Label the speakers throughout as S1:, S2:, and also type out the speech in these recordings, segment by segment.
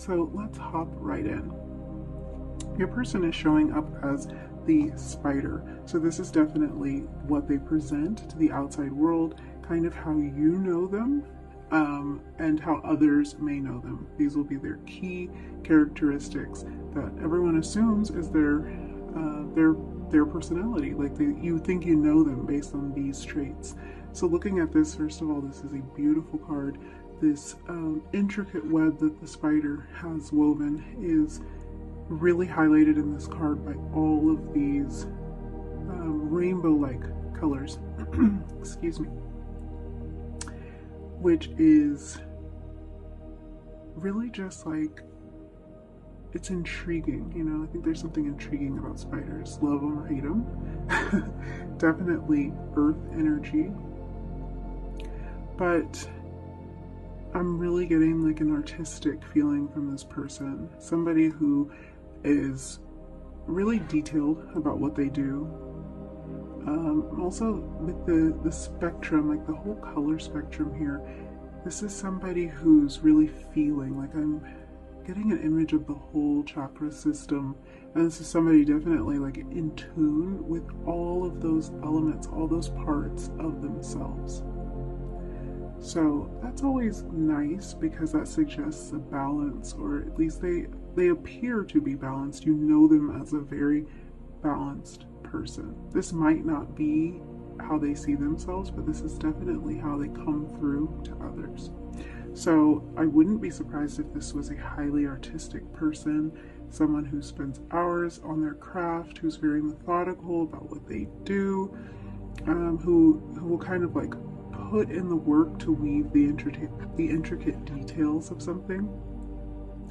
S1: So let's hop right in. Your person is showing up as the spider. So this is definitely what they present to the outside world, kind of how you know them, and how others may know them. These will be their key characteristics that everyone assumes is their personality. Like you think you know them based on these traits. So looking at this, first of all, this is a beautiful card. This intricate web that the spider has woven is really highlighted in this card by all of these rainbow-like colors. Excuse me. Which is really just like, it's intriguing, you know. I think there's something intriguing about spiders. Love them or hate them. Definitely earth energy. But I'm really getting like an artistic feeling from this person. Somebody who is really detailed about what they do. Also with the spectrum, like the whole color spectrum here, this is somebody who's really feeling, like I'm getting an image of the whole chakra system, and this is somebody definitely like in tune with all of those elements, all those parts of themselves. So that's always nice because that suggests a balance, or at least they appear to be balanced. You know them as a very balanced person. This might not be how they see themselves, but this is definitely how they come through to others. So I wouldn't be surprised if this was a highly artistic person, someone who spends hours on their craft, who's very methodical about what they do, who will kind of like put in the work to weave the intricate details of something.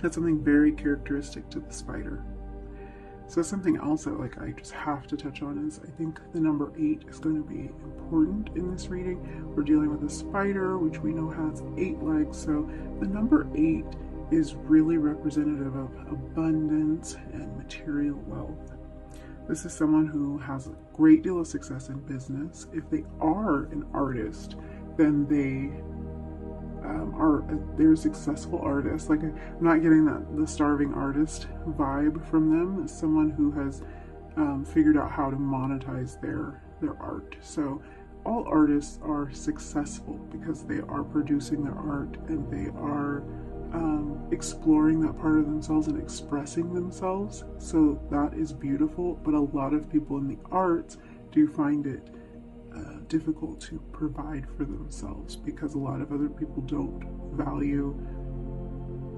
S1: That's something very characteristic to the spider. So something else that like I just have to touch on is I think the number 8 is going to be important in this reading. We're dealing with a spider, which we know has 8 legs. So the number 8 is really representative of abundance and material wealth. This is someone who has a great deal of success in business. If they are an artist, then they're a successful artist. Like I'm not getting the starving artist vibe from them. It's someone who has figured out how to monetize their art. So all artists are successful because they are producing their art and they are exploring that part of themselves and expressing themselves. So that is beautiful, but a lot of people in the arts do find it difficult to provide for themselves because a lot of other people don't value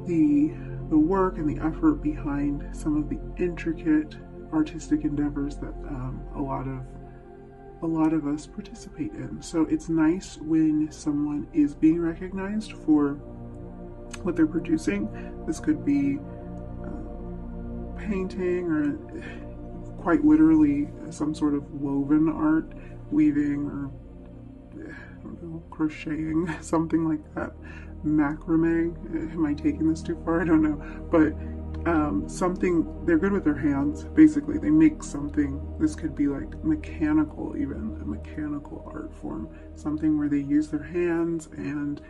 S1: the work and the effort behind some of the intricate artistic endeavors that a lot of us participate in. So it's nice when someone is being recognized for what they're producing. This could be painting or quite literally some sort of woven art, weaving, or I don't know, crocheting, something like that. Macrame. Am I taking this too far? I don't know. But something, they're good with their hands. Basically, they make something. This could be like mechanical, even a mechanical art form. Something where they use their hands and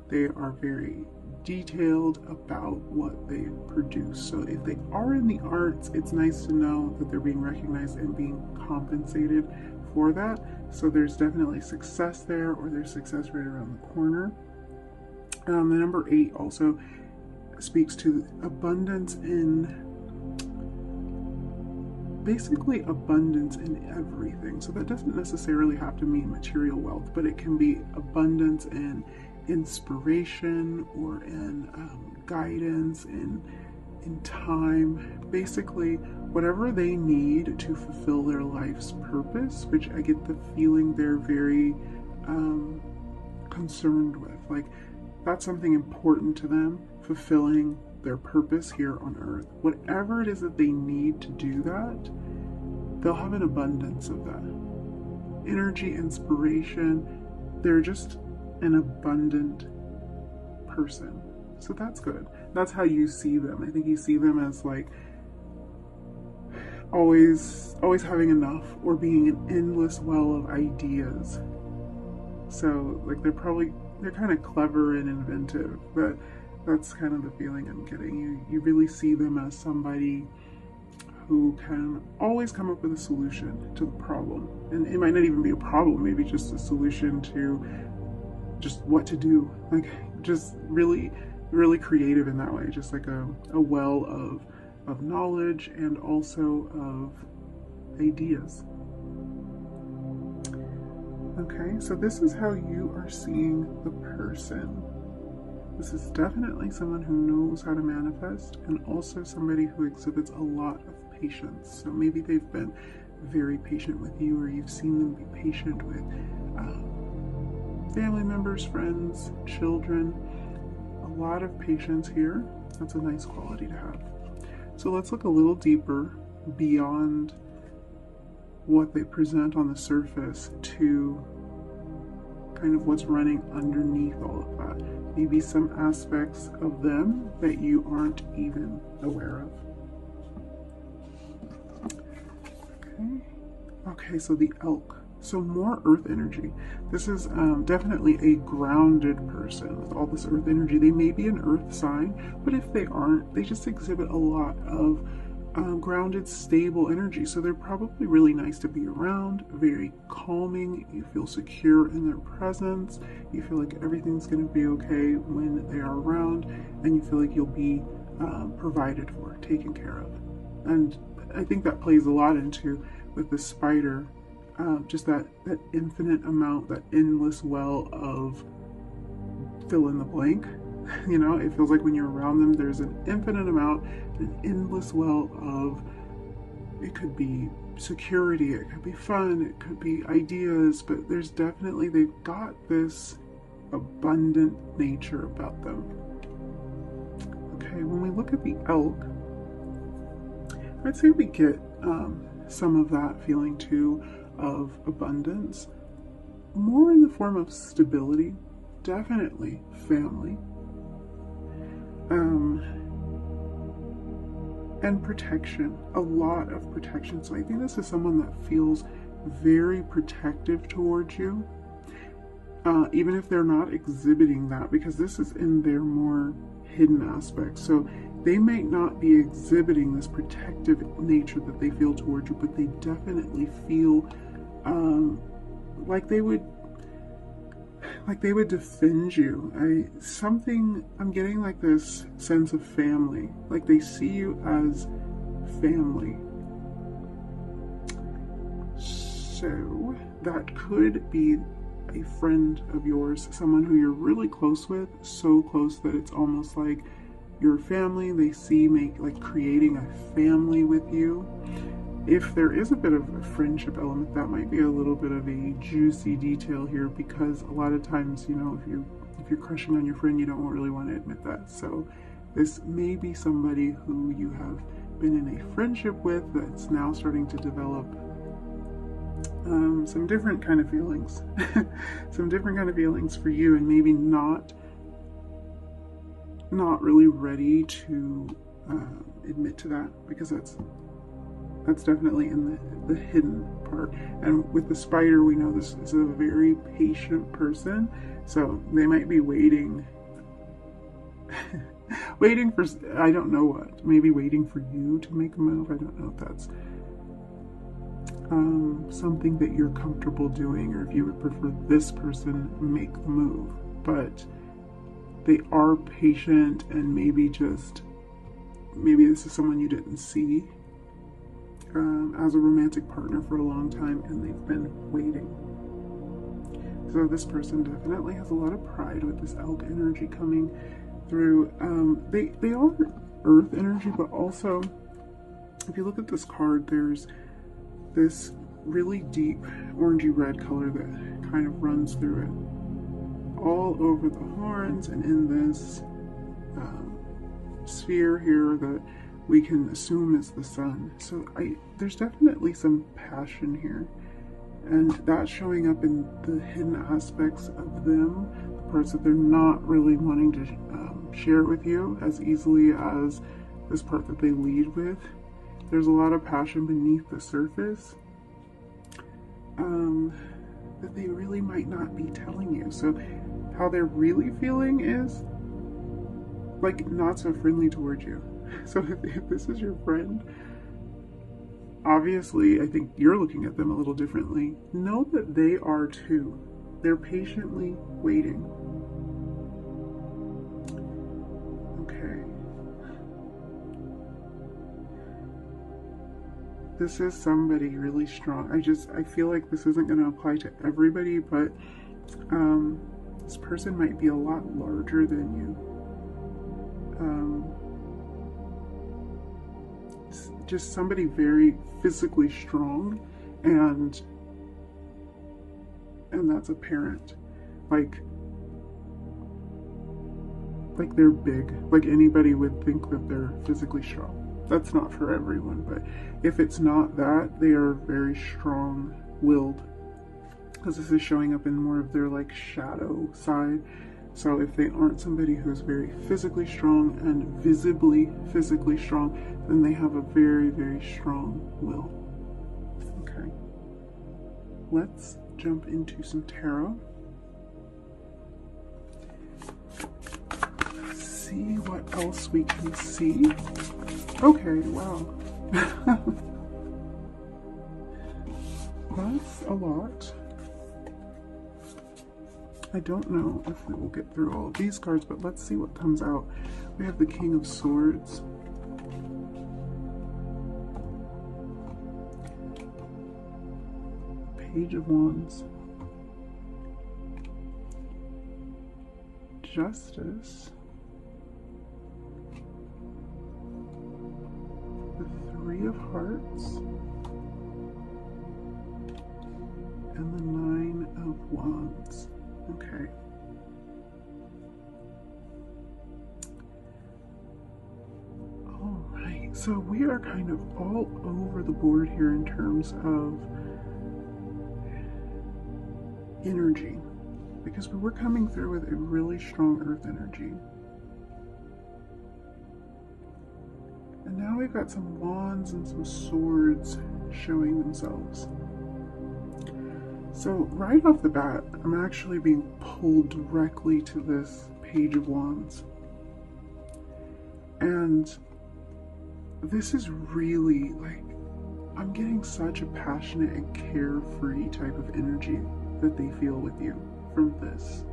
S1: they are very detailed about what they produce. So if they are in the arts, it's nice to know that they're being recognized and being compensated for that. So there's definitely success there, or there's success right around the corner. The number 8 also speaks to abundance in, basically abundance in everything. So that doesn't necessarily have to mean material wealth, but it can be abundance in inspiration or in guidance, in time. Basically, whatever they need to fulfill their life's purpose, which I get the feeling they're very concerned with. Like, that's something important to them, fulfilling their purpose here on earth. Whatever it is that they need to do that, they'll have an abundance of that. Energy, inspiration, they're just an abundant person. So that's good. That's how you see them. I think you see them as like always having enough, or being an endless well of ideas. So like they're kind of clever and inventive, but That's kind of the feeling I'm getting. You really see them as somebody who can always come up with a solution to the problem. And it might not even be a problem, maybe just a solution to just what to do. Like, just really, really creative in that way. Just like a well of knowledge and also of ideas. Okay, so this is how you are seeing the person. This is definitely someone who knows how to manifest, and also somebody who exhibits a lot of patience. So maybe they've been very patient with you, or you've seen them be patient with family members, friends, children. A lot of patience here. That's a nice quality to have. So let's look a little deeper beyond what they present on the surface to kind of what's running underneath all of that. Maybe some aspects of them that you aren't even aware of. Okay, so the elk. So more earth energy. This is definitely a grounded person with all this earth energy. They may be an earth sign, but if they aren't, they just exhibit a lot of grounded, stable energy. So they're probably really nice to be around, very calming. You feel secure in their presence. You feel like everything's going to be okay when they are around, and you feel like you'll be provided for, taken care of. And I think that plays a lot into with the spider, just that infinite amount, that endless well of fill in the blank. You know, it feels like when you're around them, there's an infinite amount, an endless well of, it could be security, it could be fun, it could be ideas, but there's definitely, they've got this abundant nature about them. Okay, when we look at the elk, I'd say we get some of that feeling too of abundance, more in the form of stability, definitely family, and protection, a lot of protection. So I think this is someone that feels very protective towards you, even if they're not exhibiting that, because this is in their more hidden aspects. So they might not be exhibiting this protective nature that they feel towards you, but they definitely feel like they would defend you. I'm getting like this sense of family, like they see you as family. So that could be a friend of yours, someone who you're really close with, so close that it's almost like your family. They see like creating a family with you. If there is a bit of a friendship element, that might be a little bit of a juicy detail here, because a lot of times, you know, if you're crushing on your friend, you don't really want to admit that. So this may be somebody who you have been in a friendship with that's now starting to develop some different kind of feelings, some different kind of feelings for you, and maybe not really ready to admit to that, because that's definitely in the hidden part. And with the spider, we know this is a very patient person, so they might be waiting waiting for, I don't know what, maybe waiting for you to make a move. I don't know if that's something that you're comfortable doing, or if you would prefer this person make the move. But they are patient, and maybe this is someone you didn't see as a romantic partner for a long time, and they've been waiting. So this person definitely has a lot of pride with this elk energy coming through. They are earth energy, but also if you look at this card, there's this really deep orangey red color that kind of runs through it, all over the horns and in this sphere here that we can assume is the sun. So there's definitely some passion here, and that's showing up in the hidden aspects of them, the parts that they're not really wanting to share with you as easily as this part that they lead with. There's a lot of passion beneath the surface that they really might not be telling you. So how they're really feeling is like not so friendly toward you. So if this is your friend, obviously I think you're looking at them a little differently. Know that they are too. They're patiently waiting. Okay. This is somebody really strong. I feel like this isn't going to apply to everybody, but this person might be a lot larger than you. Just somebody very physically strong, and that's apparent. Like they're big. Like anybody would think that they're physically strong. That's not for everyone, but if it's not that, they are very strong-willed, because this is showing up in more of their like shadow side. So if they aren't somebody who's very physically strong and visibly physically strong, then they have a very, very strong will. Okay. Let's jump into some tarot. See what else we can see. Okay, wow. That's a lot. I don't know if we will get through all of these cards, but let's see what comes out. We have the King of Swords. Page of Wands. Justice. The Three of Hearts. And the Nine of Wands. Okay. All right. So we are kind of all over the board here in terms of energy, because we were coming through with a really strong earth energy. And now we've got some wands and some swords showing themselves. So right off the bat, I'm actually being pulled directly to this Page of Wands. And this is really like, I'm getting such a passionate and carefree type of energy that they feel with you from this.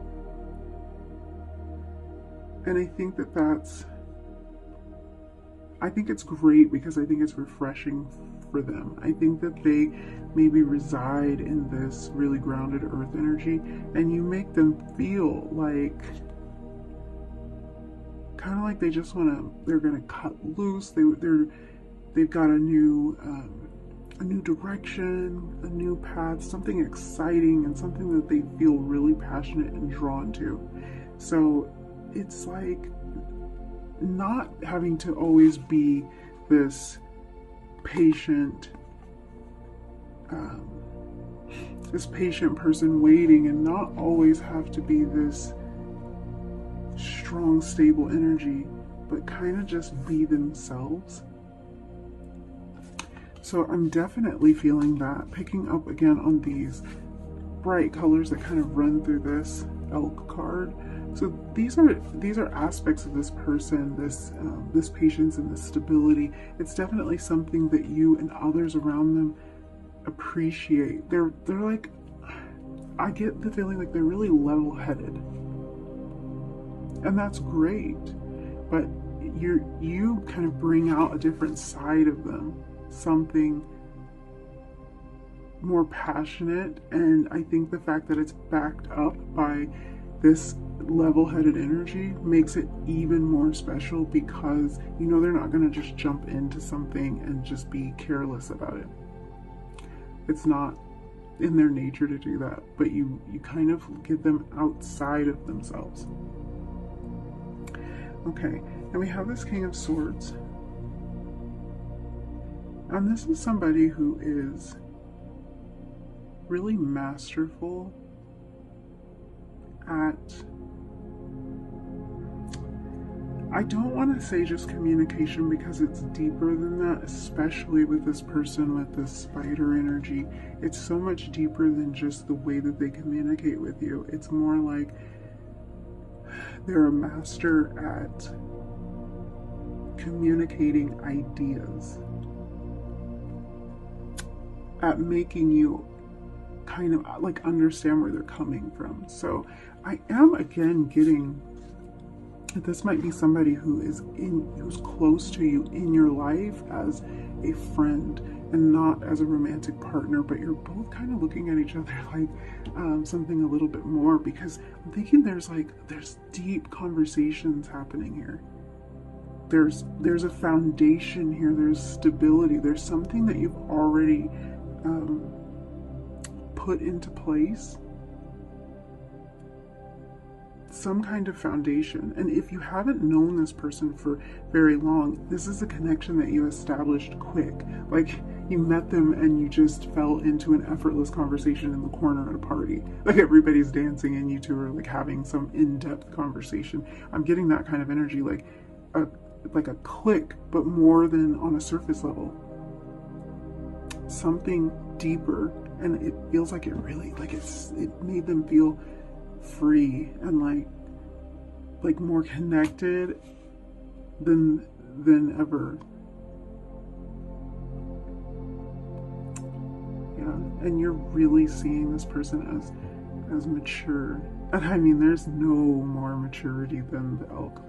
S1: And I think that I think it's great, because I think it's refreshing for them. I think that they maybe reside in this really grounded earth energy, and you make them feel like kind of like they just they're gonna cut loose. They've got a new direction, a new path, something exciting, and something that they feel really passionate and drawn to. So it's like not having to always be this patient person waiting, and not always have to be this strong, stable energy, but kind of just be themselves. So I'm definitely feeling that, picking up again on these bright colors that kind of run through this elk card. So these are aspects of this person, this patience and this stability. It's definitely something that you and others around them appreciate. They're like, I get the feeling like they're really level-headed, and that's great. But you kind of bring out a different side of them, something more passionate. And I think the fact that it's backed up by this level-headed energy makes it even more special, because you know they're not going to just jump into something and just be careless about it. It's not in their nature to do that, but you kind of get them outside of themselves. Okay, and we have this King of Swords, and this is somebody who is really masterful at, I don't want to say just communication, because it's deeper than that, especially with this person with this spider energy. It's so much deeper than just the way that they communicate with you. It's more like they're a master at communicating ideas, at making you kind of like understand where they're coming from. So I am again getting, this might be somebody who's close to you in your life as a friend and not as a romantic partner, but you're both kind of looking at each other like something a little bit more, because I'm thinking there's deep conversations happening here. There's a foundation here, there's stability, there's something that you've already put into place, some kind of foundation. And if you haven't known this person for very long, this is a connection that you established quick. Like you met them and you just fell into an effortless conversation in the corner at a party. Like everybody's dancing and you two are like having some in-depth conversation. I'm getting that kind of energy, like a click, but more than on a surface level. Something deeper, and it feels like it really, like it made them feel free and like more connected than ever. Yeah, and you're really seeing this person as mature. And I mean, there's no more maturity than the elk.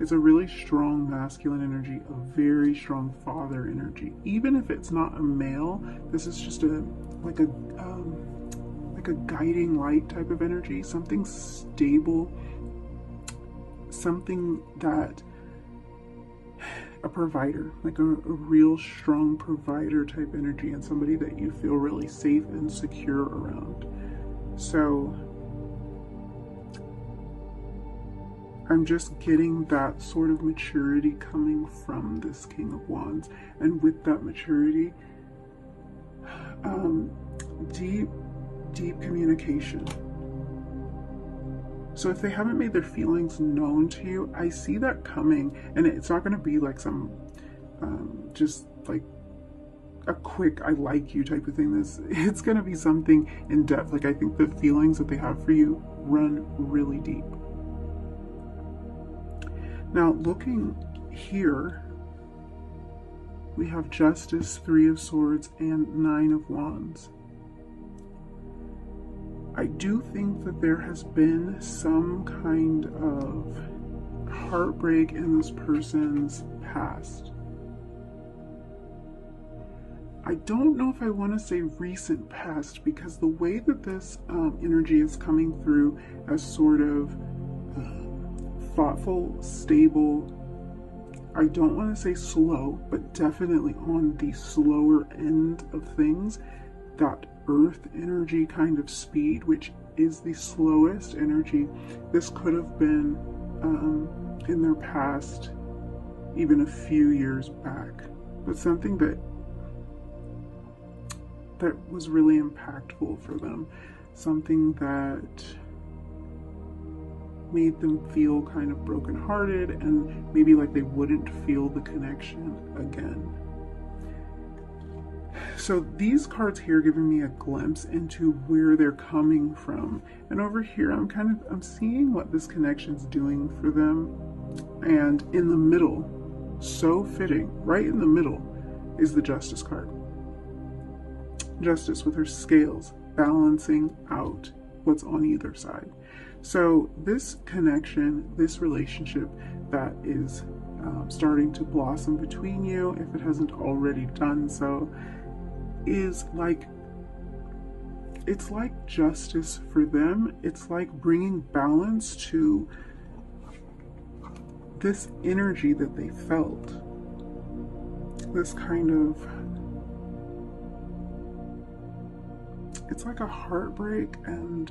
S1: It's a really strong masculine energy, a very strong father energy. Even if it's not a male, this is just like a guiding light type of energy, something stable, something that a provider, like a real strong provider type energy, and somebody that you feel really safe and secure around. So I'm just getting that sort of maturity coming from this King of Wands. And with that maturity, deep communication. So if they haven't made their feelings known to you, I see that coming. And it's not going to be like some, just like a quick, I like you type of thing. It's going to be something in depth. Like I think the feelings that they have for you run really deep. Now, looking here, we have Justice, Three of Swords, and Nine of Wands. I do think that there has been some kind of heartbreak in this person's past. I don't know if I want to say recent past, because the way that this energy is coming through as sort of thoughtful, stable, I don't want to say slow, but definitely on the slower end of things, that earth energy kind of speed, which is the slowest energy. This could have been in their past, even a few years back, but something that was really impactful for them, something that made them feel kind of brokenhearted and maybe like they wouldn't feel the connection again. So these cards here are giving me a glimpse into where they're coming from. And over here, I'm seeing what this connection's doing for them. And in the middle, so fitting, right in the middle, is the Justice card. Justice with her scales, balancing out what's on either side. So this connection, this relationship that is starting to blossom between you, if it hasn't already done so, is like, it's like justice for them. It's like bringing balance to this energy that they felt. This kind of, it's like a heartbreak and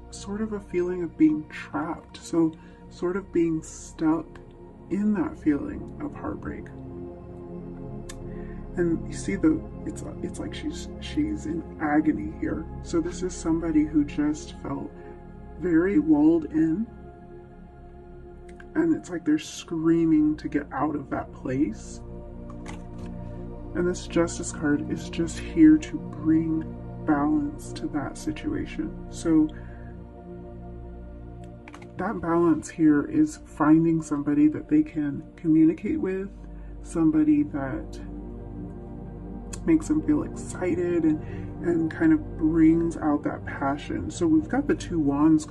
S1: sort of a feeling of being trapped. So sort of being stuck in that feeling of heartbreak. And you see it's like she's in agony here. So this is somebody who just felt very walled in, and it's like they're screaming to get out of that place. And this Justice card is just here to bring balance to that situation. So that balance here is finding somebody that they can communicate with, somebody that makes them feel excited and kind of brings out that passion. So we've got the two wands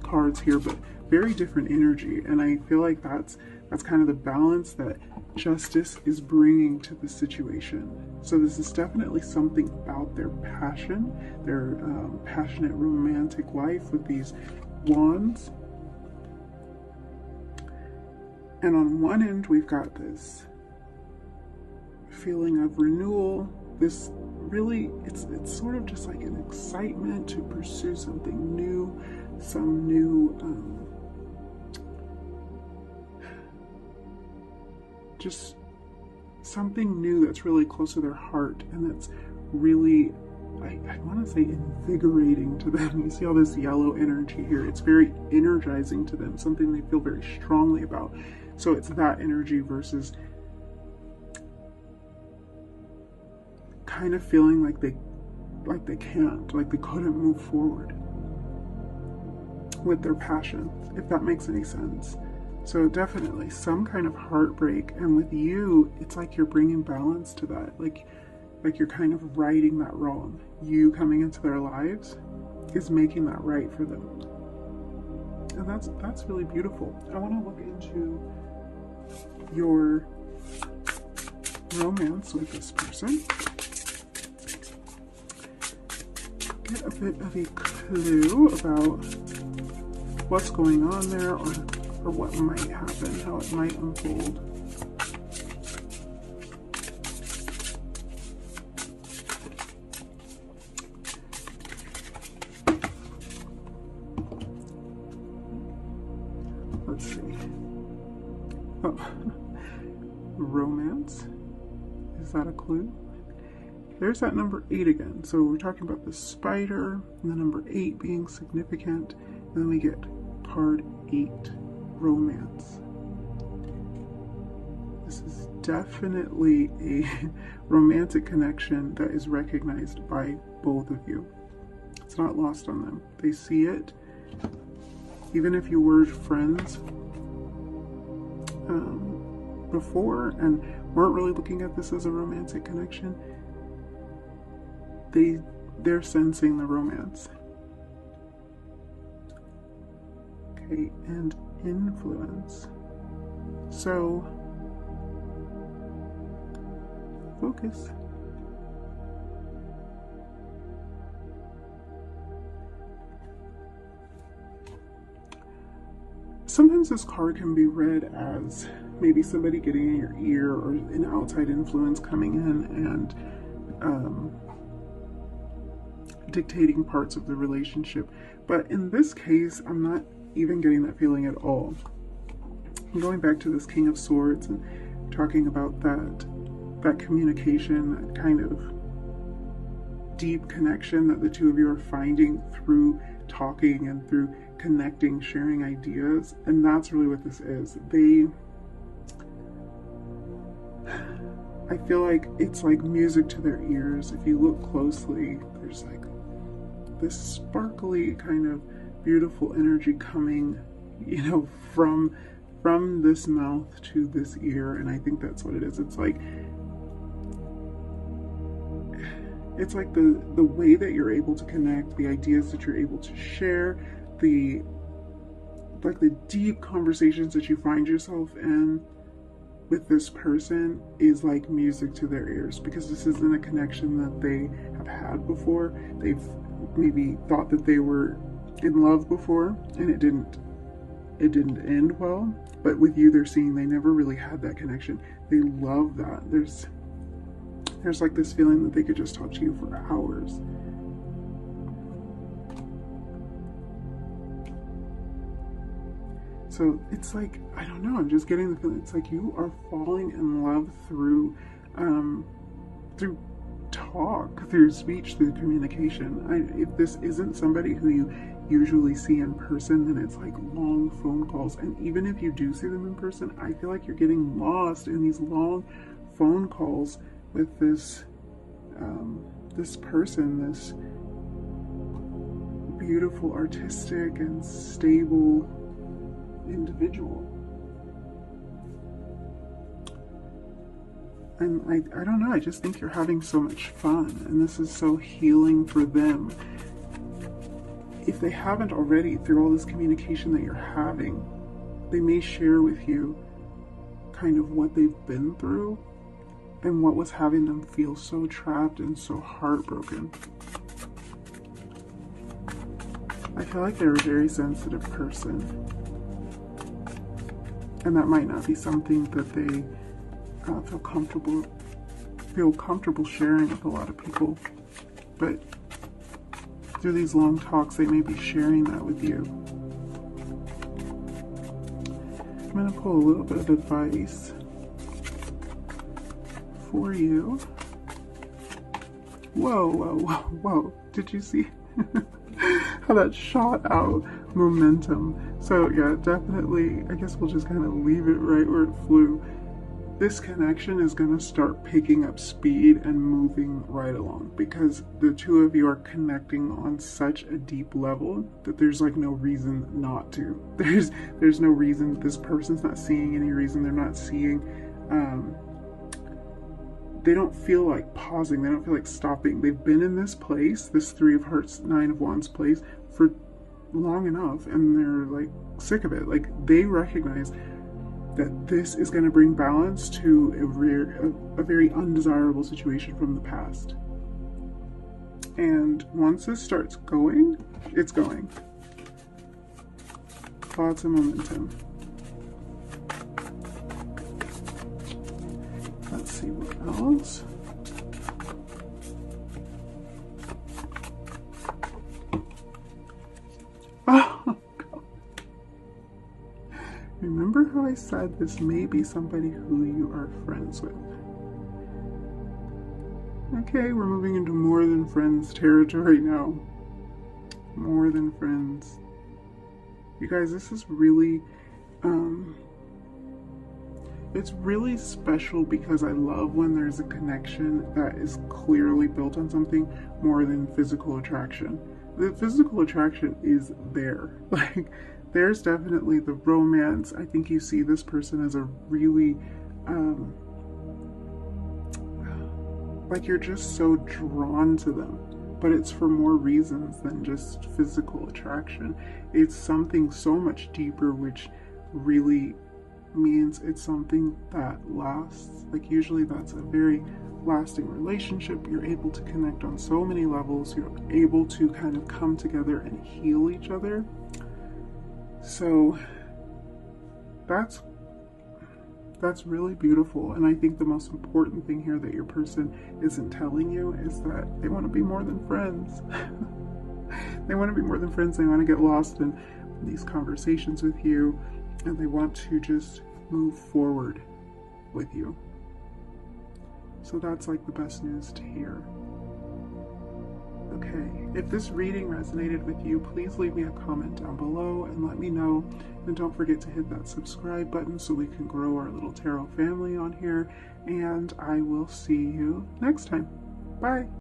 S1: cards here, but very different energy, and I feel like that's kind of the balance that justice is bringing to the situation. So this is definitely something about their passion, their passionate romantic life with these wands. And on one end we've got this feeling of renewal, this really, it's sort of just like an excitement to pursue something new, some new just something new that's really close to their heart, and that's really, I want to say, invigorating to them. You see all this yellow energy here. It's very energizing to them, something they feel very strongly about. So it's that energy versus kind of feeling like they can't, like they couldn't move forward with their passion, if that makes any sense. So definitely some kind of heartbreak, and with you, it's like you're bringing balance to that, like you're kind of righting that wrong. You coming into their lives is making that right for them, and that's really beautiful. I want to look into your romance with this person. Get a bit of a clue about what's going on there, or what might happen, how it might unfold. Let's see. Oh, romance. Is that a clue? There's that number 8 again. So we're talking about the spider and the number 8 being significant. And then we get card 8, romance. This is definitely a romantic connection that is recognized by both of you. It's not lost on them. They see it. Even if you were friends before and weren't really looking at this as a romantic connection, they're sensing the romance. Okay, and influence. So focus. Sometimes this card can be read as maybe somebody getting in your ear, or an outside influence coming in and dictating parts of the relationship. But in this case, I'm not even getting that feeling at all. I'm going back to this King of Swords and talking about that communication, that kind of deep connection that the two of you are finding through talking and through connecting, sharing ideas. And that's really what this is. I feel like it's like music to their ears. If you look closely, there's like this sparkly kind of beautiful energy coming, you know, from this mouth to this ear. And I think that's what it is. It's like the way that you're able to connect, the ideas that you're able to share, the deep conversations that you find yourself in with this person is like music to their ears, because this isn't a connection that they have had before. They've maybe thought that they were in love before and it didn't end well, but with you, they're seeing they never really had that connection. They love that. There's like this feeling that they could just talk to you for hours. So it's like, I don't know, I'm just getting the feeling, it's like you are falling in love through talk, through speech, through communication. If this isn't somebody who you usually see in person, then it's like long phone calls. And even if you do see them in person, I feel like you're getting lost in these long phone calls with this person, this beautiful, artistic, and stable individual. And I don't know, I just think you're having so much fun, and this is so healing for them. If they haven't already, through all this communication that you're having, they may share with you kind of what they've been through and what was having them feel so trapped and so heartbroken. I feel like they're a very sensitive person, and that might not be something that they feel comfortable sharing with a lot of people, but through these long talks they may be sharing that with you. I'm going to pull a little bit of advice for you. Whoa, whoa, whoa, whoa. Did you see how that shot out momentum? So yeah, definitely, I guess we'll just kind of leave it right where it flew. This connection is going to start picking up speed and moving right along, because the two of you are connecting on such a deep level that there's like no reason not to. There's no reason this person's not seeing any reason they're not seeing. They don't feel like pausing. They don't feel like stopping. They've been in this place, this Three of Hearts, Nine of Wands place, for long enough, and they're like sick of it. Like, they recognize that this is going to bring balance to a very undesirable situation from the past. And once this starts going, it's going. Lots of momentum. Let's see what else. Oh, God. Remember how I said this may be somebody who you are friends with? Okay, we're moving into more than friends territory now. More than friends. You guys, this is really, it's really special, because I love when there's a connection that is clearly built on something more than physical attraction. The physical attraction is there. Like, there's definitely the romance. I think you see this person as a really, like, you're just so drawn to them. But it's for more reasons than just physical attraction. It's something so much deeper, which really means it's something that lasts. Like, usually that's a very lasting relationship. You're able to connect on so many levels. You're able to kind of come together and heal each other. So that's really beautiful. And I think the most important thing here that your person isn't telling you is that they want to be more than friends. They want to be more than friends. They want to get lost in these conversations with you, and they want to just move forward with you. So that's like the best news to hear. Okay, if this reading resonated with you, please leave me a comment down below and let me know. And don't forget to hit that subscribe button so we can grow our little tarot family on here. And I will see you next time. Bye!